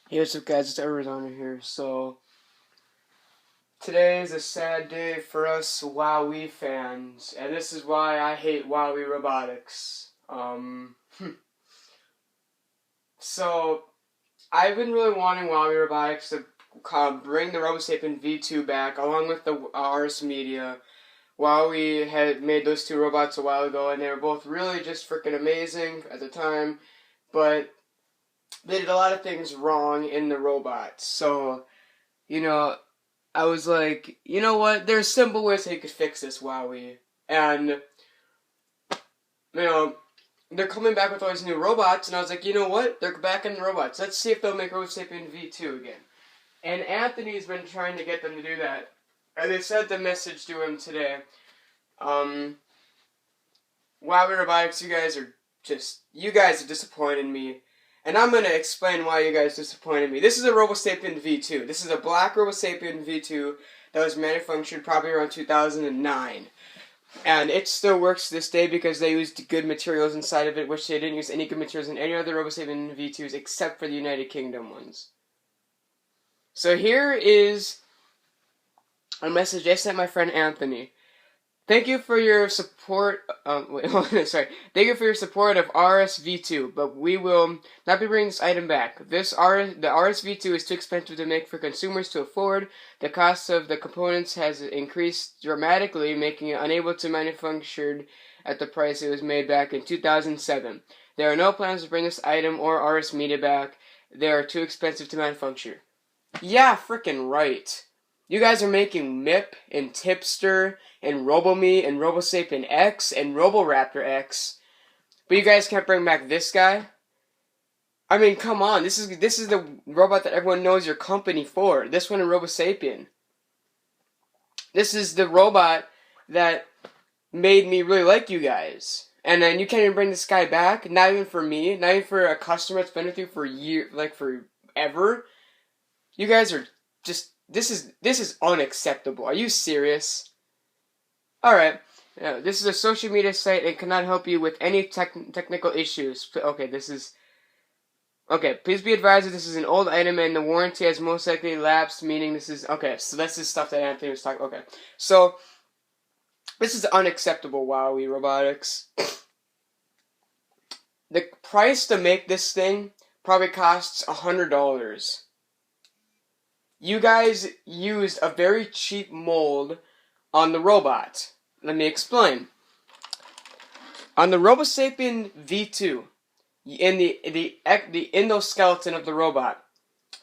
Hey, what's up, guys? It's Arizona here. So, today is a sad day for us WoWie fans, and this is why I hate WoWie robotics. So, I've been really wanting WoWie robotics to bring the Robosapien V2 back, along with the Ars Media. WoWie had made those two robots a while ago, and they were both really just freaking amazing at the time, but they did a lot of things wrong in the robots. So, you know, I was like, you know what? There's simple ways they could fix this, Wowie. And, they're coming back with all these new robots, and I was like, you know what? They're back in the robots. Let's see if they'll make Robosapien V2 again. And Anthony's been trying to get them to do that. And they sent a message to him today. Wowie Robotics, you guys are disappointing me. And I'm going to explain why you guys disappointed me. This is a Robosapien V2. This is a black Robosapien V2 that was manufactured probably around 2009. And it still works to this day because they used good materials inside of it, which they didn't use any good materials in any other Robosapien V2s except for the United Kingdom ones. So here is a message I sent my friend Anthony. Thank you for your support. Sorry. Thank you for your support of RSV2, but we will not be bringing this item back. The RSV2 is too expensive to make for consumers to afford. The cost of the components has increased dramatically, making it unable to be manufactured at the price it was made back in 2007. There are no plans to bring this item or RS Media back. They are too expensive to manufacture. Yeah, frickin' right. You guys are making MIP and Tipster and RoboMe and Robosapien X and Roboraptor X, but you guys can't bring back this guy? I mean, come on. This is the robot that everyone knows your company for. This one in Robosapien. This is the robot that made me really like you guys. And then you can't even bring this guy back? Not even for me? Not even for a customer that's been with you for forever? You guys are just... This is unacceptable. Are you serious? Alright. This is a social media site and cannot help you with any technical issues. Okay, Okay, please be advised that this is an old item and the warranty has most likely lapsed, meaning this is... Okay, so this is stuff that Anthony was talking... Okay, so... This is unacceptable, Wowie Robotics. The price to make this thing probably costs $100. You guys used a very cheap mold on the robot. Let me explain. On the Robosapien V2, in the endoskeleton of the robot,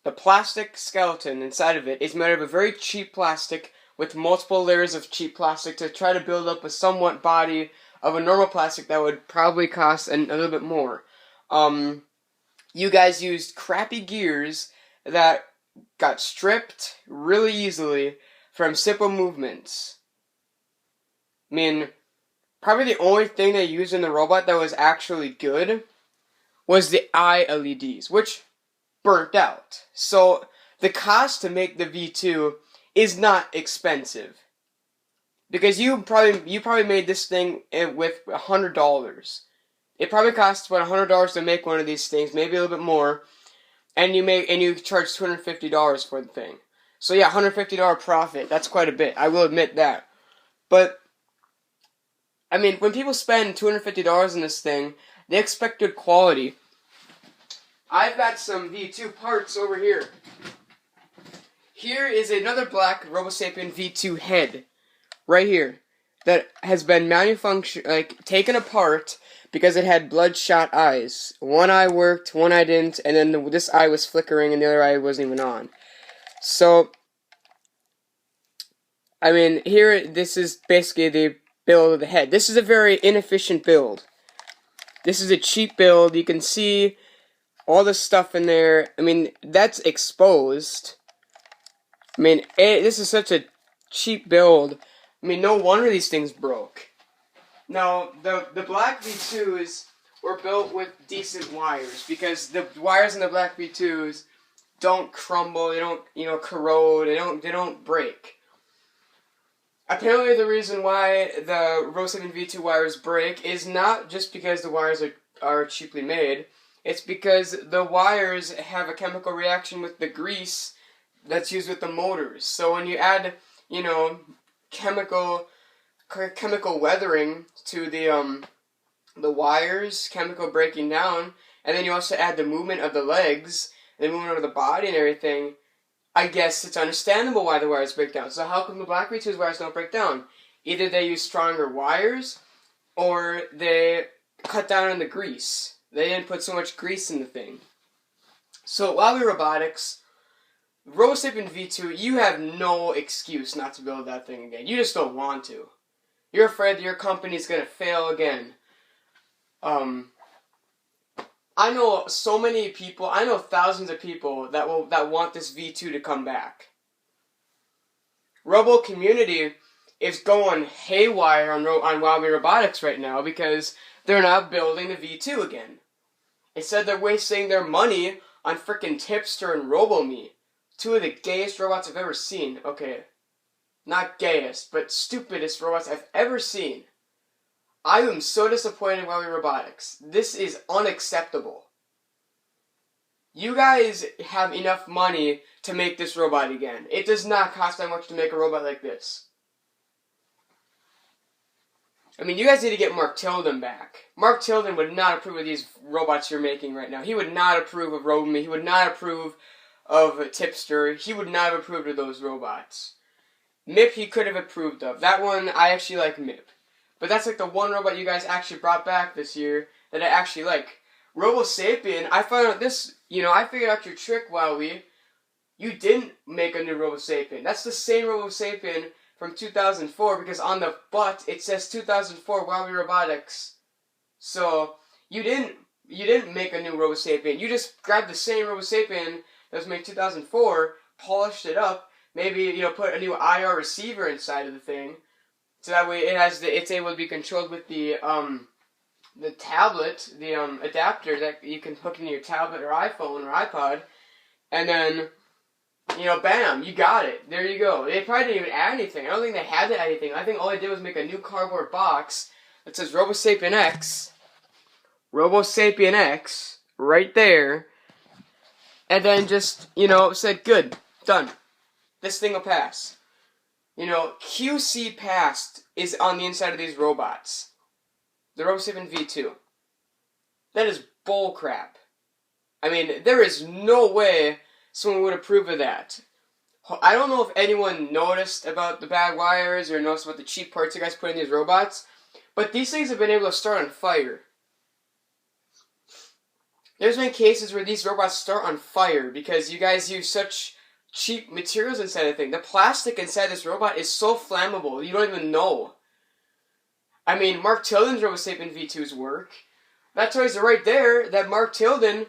the plastic skeleton inside of it is made of a very cheap plastic with multiple layers of cheap plastic to try to build up a somewhat body of a normal plastic that would probably cost a little bit more. You guys used crappy gears that got stripped really easily from simple movements. I mean, probably the only thing they used in the robot that was actually good was the eye LEDs, which burnt out. So the cost to make the V2 is not expensive. Because you probably made this thing with $100. It probably costs about $100 to make one of these things, maybe a little bit more. And you charge $250 for the thing. So yeah, $150 profit. That's quite a bit. I will admit that. But I mean, when people spend $250 on this thing, they expect good quality. I've got some V2 parts over here. Here is another black Robosapien V2 head, right here, that has been taken apart because it had bloodshot eyes. One eye worked, one eye didn't, and then this eye was flickering and the other eye wasn't even on. So, I mean, here, this is basically the build of the head. This is a very inefficient build. This is a cheap build. You can see all the stuff in there. I mean, that's exposed. I mean, this is such a cheap build. I mean, no wonder these things broke. Now, the black V2s were built with decent wires, because the wires in the black V2s don't crumble, they don't, corrode, they don't break. Apparently the reason why the Robosapien V2 wires break is not just because the wires are cheaply made, It's because the wires have a chemical reaction with the grease that's used with the motors. So when you add, you know, chemical weathering to the wires, chemical breaking down, and then you also add the movement of the legs, the movement of the body and everything, I guess it's understandable why the wires break down. So how come the Black V2's wires don't break down? Either they use stronger wires, or they cut down on the grease. They didn't put so much grease in the thing. So Wowie Robotics, Robosapien V2, you have no excuse not to build that thing again. You just don't want to. You're afraid that your company's going to fail again. I know so many people, I know thousands of people that want this V2 to come back. Robo community is going haywire on Wowie Robotics right now because they're not building the V2 again. Instead, they're wasting their money on frickin' Tipster and RoboMe, two of the gayest robots I've ever seen. Okay, not gayest, but stupidest robots I've ever seen. I am so disappointed in Wowie Robotics. This is unacceptable. You guys have enough money to make this robot again. It does not cost that much to make a robot like this. I mean, you guys need to get Mark Tilden back. Mark Tilden would not approve of these robots you're making right now. He would not approve of RoboMe. He would not approve of Tipster. He would not have approved of those robots. MIP he could have approved of. That one, I actually like MIP. But that's like the one robot you guys actually brought back this year that I actually like. Robosapien, I found out this, I figured out your trick, Wowie. You didn't make a new Robosapien. That's the same Robosapien from 2004 because on the butt it says 2004 Wowie Robotics. So you didn't make a new Robosapien. You just grabbed the same Robosapien that was made in 2004, polished it up, maybe put a new IR receiver inside of the thing, so that way it's able to be controlled with the tablet, the adapter that you can hook into your tablet or iPhone or iPod, and then bam, you got it. There you go. They probably didn't even add anything. I don't think they had to add anything. I think all they did was make a new cardboard box that says Robosapien X, right there, and then just, said, good, done. This thing will pass. QC passed is on the inside of these robots. The Robosapien V2. That is bullcrap. I mean, there is no way someone would approve of that. I don't know if anyone noticed about the bad wires or noticed about the cheap parts you guys put in these robots, but these things have been able to start on fire. There's been cases where these robots start on fire because you guys use such cheap materials inside the thing. The plastic inside this robot is so flammable, you don't even know. I mean, Mark Tilden's Robosapien V2's work. That tells you right there that Mark Tilden,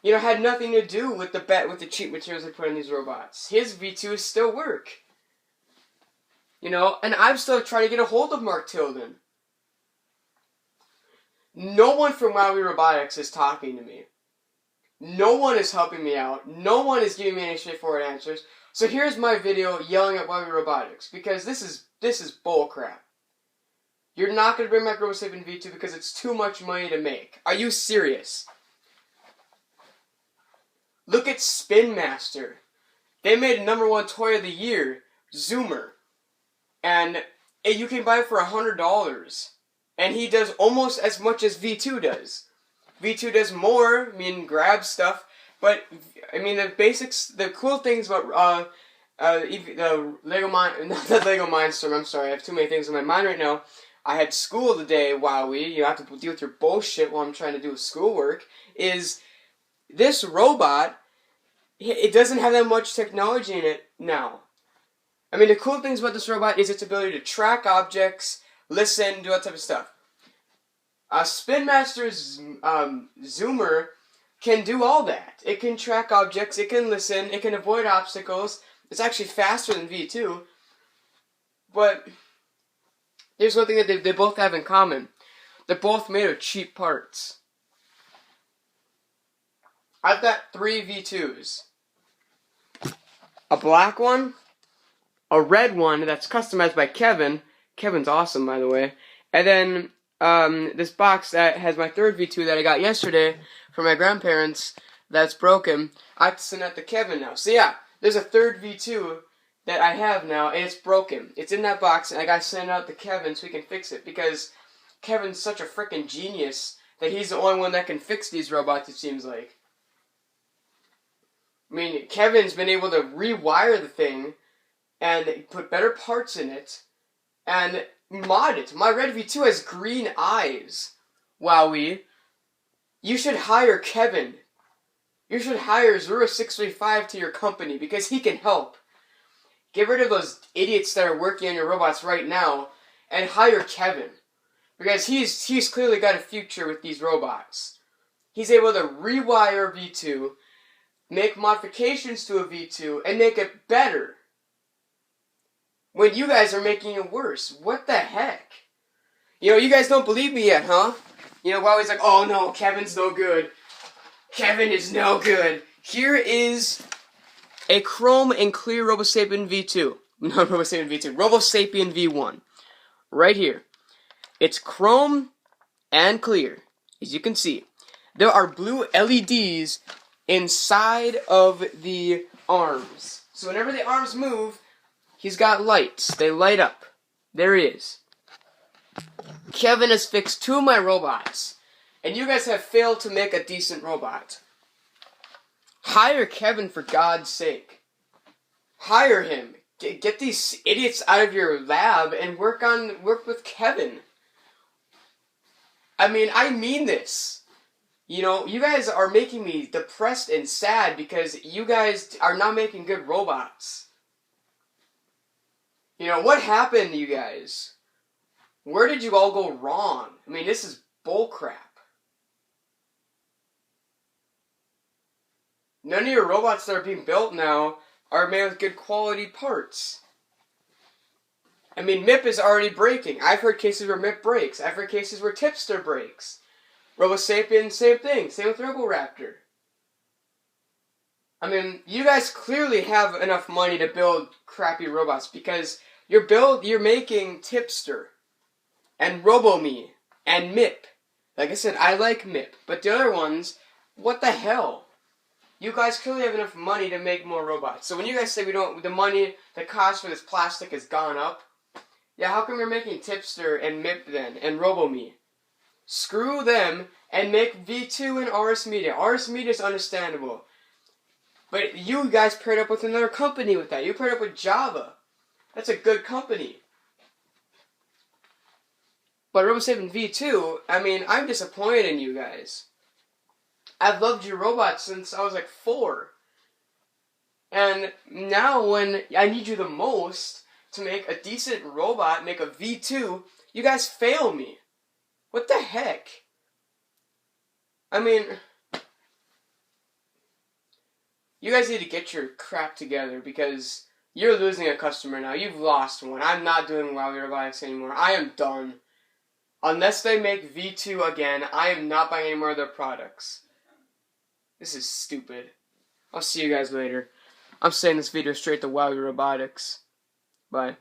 had nothing to do with the cheap materials they put in these robots. His V2s still work. And I'm still trying to get a hold of Mark Tilden. No one from Wowie Robotics is talking to me. No one is helping me out. No one is giving me any straightforward answers. So here's my video yelling at Wowie Robotics, because this is bull crap. You're not going to bring back Robosapien V2 because it's too much money to make. Are you serious? Look at Spin Master. They made #1 toy of the year, Zoomer. And you can buy it for $100. And he does almost as much as V2 does. V2 does more, grab stuff, but, the basics, the cool things about, the Lego not the Lego Mindstorm, I'm sorry, I have too many things in my mind right now. I had school today, Wowie, you have to deal with your bullshit while I'm trying to do schoolwork, is this robot, it doesn't have that much technology in it now. The cool things about this robot is its ability to track objects, listen, do that type of stuff. Spin Master's Zoomer can do all that. It can track objects, it can listen, it can avoid obstacles. It's actually faster than V2. But there's one thing that they both have in common. They're both made of cheap parts. I've got 3 V2s. A black one, a red one that's customized by Kevin. Kevin's awesome, by the way. And then this box that has my third V2 that I got yesterday from my grandparents that's broken. I have to send that to Kevin now. So yeah, there's a third V2 that I have now, and it's broken. It's in that box, and I gotta send it out to Kevin so he can fix it, because Kevin's such a freaking genius that he's the only one that can fix these robots, it seems like. I mean, Kevin's been able to rewire the thing and put better parts in it and mod it. My Red V2 has green eyes. Wowie. You should hire Kevin. You should hire 0635 to your company because he can help. Get rid of those idiots that are working on your robots right now and hire Kevin. Because he's clearly got a future with these robots. He's able to rewire V2, make modifications to a V2, and make it better. When you guys are making it worse. What the heck? You know, you guys don't believe me yet, huh? You know, Wowie's like, oh no, Kevin's no good. Kevin is no good. Here is a chrome and clear Robosapien V2. Not Robosapien V2, Robosapien V1. Right here. It's chrome and clear, as you can see. There are blue LEDs inside of the arms. So whenever the arms move, he's got lights. They light up. There he is. Kevin has fixed 2 of my robots, and you guys have failed to make a decent robot. Hire Kevin, for God's sake. Hire him. Get these idiots out of your lab and work with Kevin. I mean, I mean this. You know, you guys are making me depressed and sad because you guys are not making good robots. You know, what happened to you guys? Where did you all go wrong? I mean, this is bullcrap. None of your robots that are being built now are made with good quality parts. I mean, MIP is already breaking. I've heard cases where MIP breaks. I've heard cases where Tipster breaks. Robosapien, same thing. Same with Roboraptor. I mean, you guys clearly have enough money to build crappy robots because you're making Tipster and RoboMe and MIP. Like I said, I like MIP, but the other ones, what the hell? You guys clearly have enough money to make more robots. So when you guys say the money, the cost for this plastic has gone up, yeah, how come you're making Tipster and MIP then, and RoboMe? Screw them and make V2 and RS Media. RS Media is understandable. But you guys paired up with another company with that. You paired up with Java. That's a good company. But Robosapien V2, I mean, I'm disappointed in you guys. I've loved your robots since I was like 4. And now when I need you the most to make a decent robot, make a V2, you guys fail me. What the heck? I mean, you guys need to get your crap together because you're losing a customer now. You've lost one. I'm not doing Wowie Robotics anymore. I am done. Unless they make V2 again, I am not buying any more of their products. This is stupid. I'll see you guys later. I'm sending this video straight to Wowie Robotics. Bye.